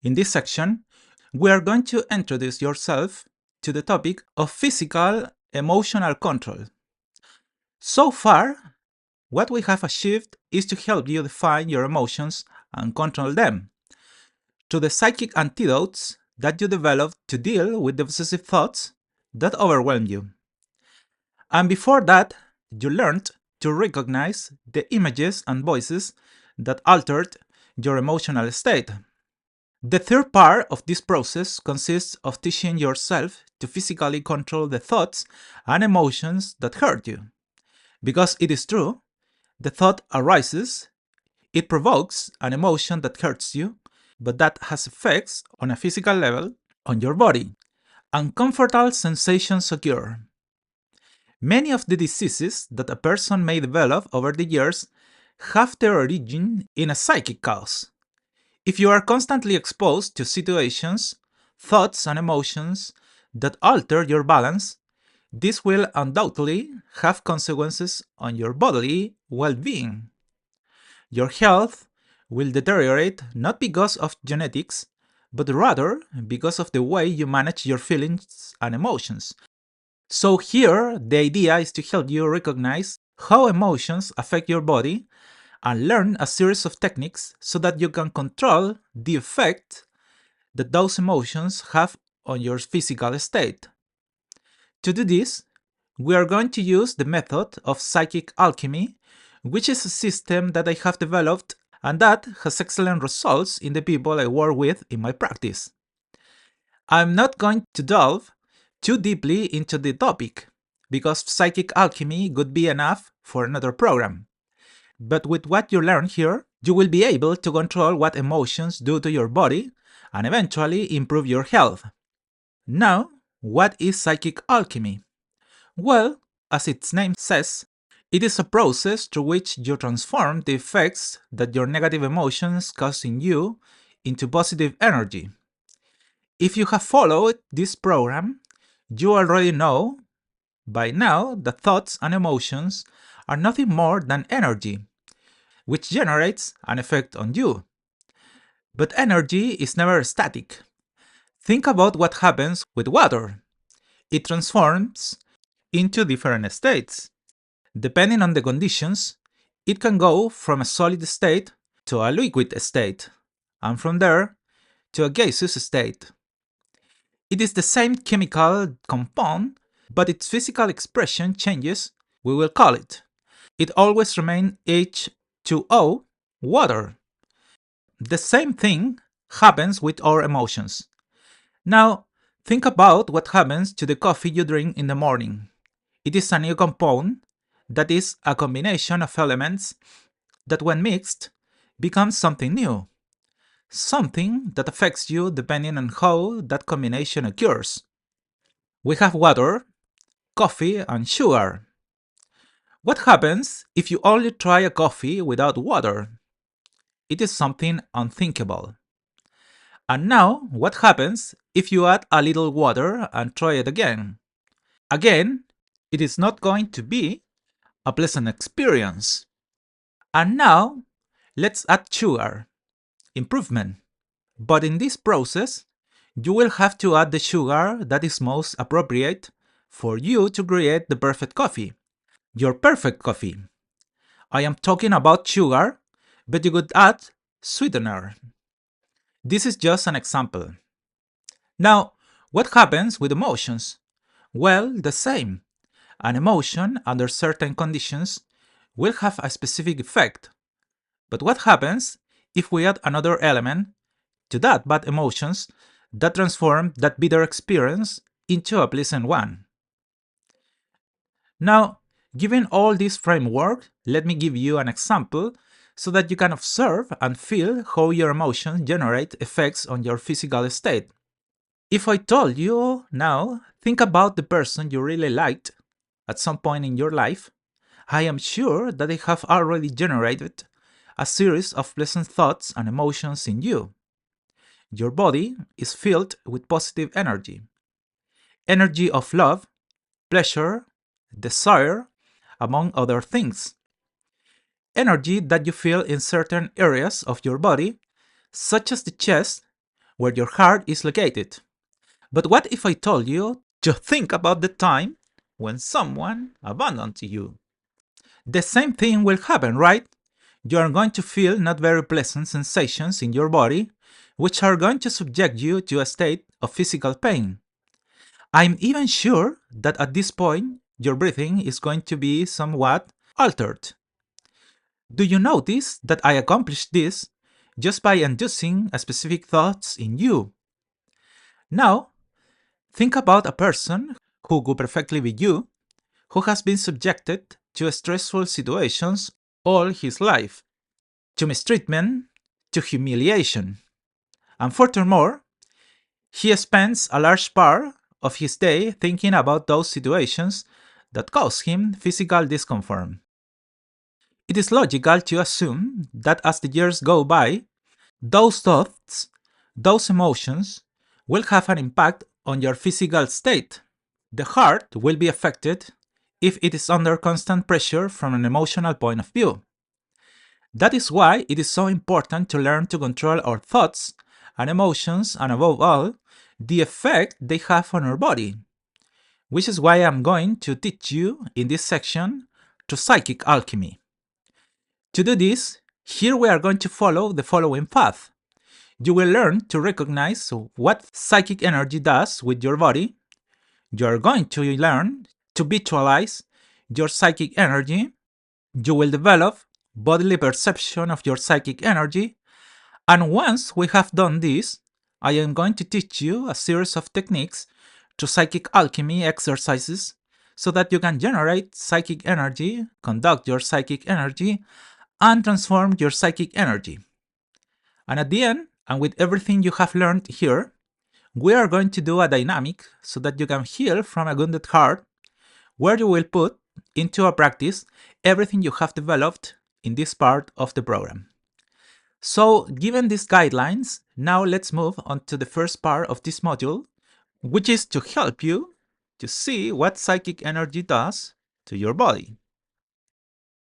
In this section, we are going to introduce yourself to the topic of physical emotional control. So far, what we have achieved is to help you define your emotions and control them, to the psychic antidotes that you developed to deal with the obsessive thoughts that overwhelm you. And before that, you learned to recognize the images and voices that altered your emotional state. The third part of this process consists of teaching yourself to physically control the thoughts and emotions that hurt you. Because it is true, the thought arises, it provokes an emotion that hurts you, but that has effects on a physical level on your body. Uncomfortable sensations occur. Many of the diseases that a person may develop over the years have their origin in a psychic cause. If you are constantly exposed to situations, thoughts, and emotions that alter your balance, this will undoubtedly have consequences on your bodily well being. Your health will deteriorate not because of genetics, but rather because of the way you manage your feelings and emotions. So, here the idea is to help you recognize how emotions affect your body and learn a series of techniques so that you can control the effect that those emotions have on your physical state. To do this, we are going to use the method of psychic alchemy, which is a system that I have developed and that has excellent results in the people I work with in my practice. I'm not going to delve too deeply into the topic, because psychic alchemy would be enough for another program. But with what you learn here, you will be able to control what emotions do to your body and eventually improve your health. Now, what is psychic alchemy? Well, as its name says, it is a process through which you transform the effects that your negative emotions cause in you into positive energy. If you have followed this program, you already know by now that thoughts and emotions are nothing more than energy, which generates an effect on you. But energy is never static. Think about what happens with water. It transforms into different states. Depending on the conditions, it can go from a solid state to a liquid state, and from there to a gaseous state. It is the same chemical compound, but its physical expression changes, we will call it. It always remains H2O, water. The same thing happens with our emotions. Now, think about what happens to the coffee you drink in the morning. It is a new compound that is a combination of elements that, when mixed, becomes something new. Something that affects you depending on how that combination occurs. We have water, coffee, and sugar. What happens if you only try a coffee without water? It is something unthinkable. And now, what happens if you add a little water and try it again? Again, it is not going to be a pleasant experience. And now, let's add sugar. Improvement. But in this process, you will have to add the sugar that is most appropriate for you to create the perfect coffee. Your perfect coffee. I am talking about sugar, but you could add sweetener. This is just an example. Now, what happens with emotions? Well, the same. An emotion under certain conditions will have a specific effect. But what happens if we add another element to that bad emotions that transform that bitter experience into a pleasant one? Now, given all this framework, let me give you an example so that you can observe and feel how your emotions generate effects on your physical state. If I told you now, think about the person you really liked at some point in your life, I am sure that they have already generated a series of pleasant thoughts and emotions in you. Your body is filled with positive energy. Energy of love, pleasure, desire, among other things. Energy that you feel in certain areas of your body, such as the chest, where your heart is located. But what if I told you to think about the time when someone abandoned you? The same thing will happen, right? You are going to feel not very pleasant sensations in your body, which are going to subject you to a state of physical pain. I'm even sure that at this point, your breathing is going to be somewhat altered. Do you notice that I accomplished this just by inducing a specific thoughts in you? Now, think about a person who could perfectly be you, who has been subjected to stressful situations all his life, to mistreatment, to humiliation. And furthermore, he spends a large part of his day thinking about those situations that cause him physical discomfort. It is logical to assume that as the years go by, those thoughts, those emotions, will have an impact on your physical state. The heart will be affected if it is under constant pressure from an emotional point of view. That is why it is so important to learn to control our thoughts and emotions, and above all, the effect they have on our body, which is why I'm going to teach you in this section to psychic alchemy. To do this, here we are going to follow the following path. You will learn to recognize what psychic energy does with your body. You are going to learn to visualize your psychic energy. You will develop bodily perception of your psychic energy. And once we have done this, I am going to teach you a series of techniques to psychic alchemy exercises so that you can generate psychic energy, conduct your psychic energy, and transform your psychic energy. And at the end, and with everything you have learned here, we are going to do a dynamic so that you can heal from a wounded heart, where you will put into a practice everything you have developed in this part of the program. So, given these guidelines, now let's move on to the first part of this module, which is to help you to see what psychic energy does to your body.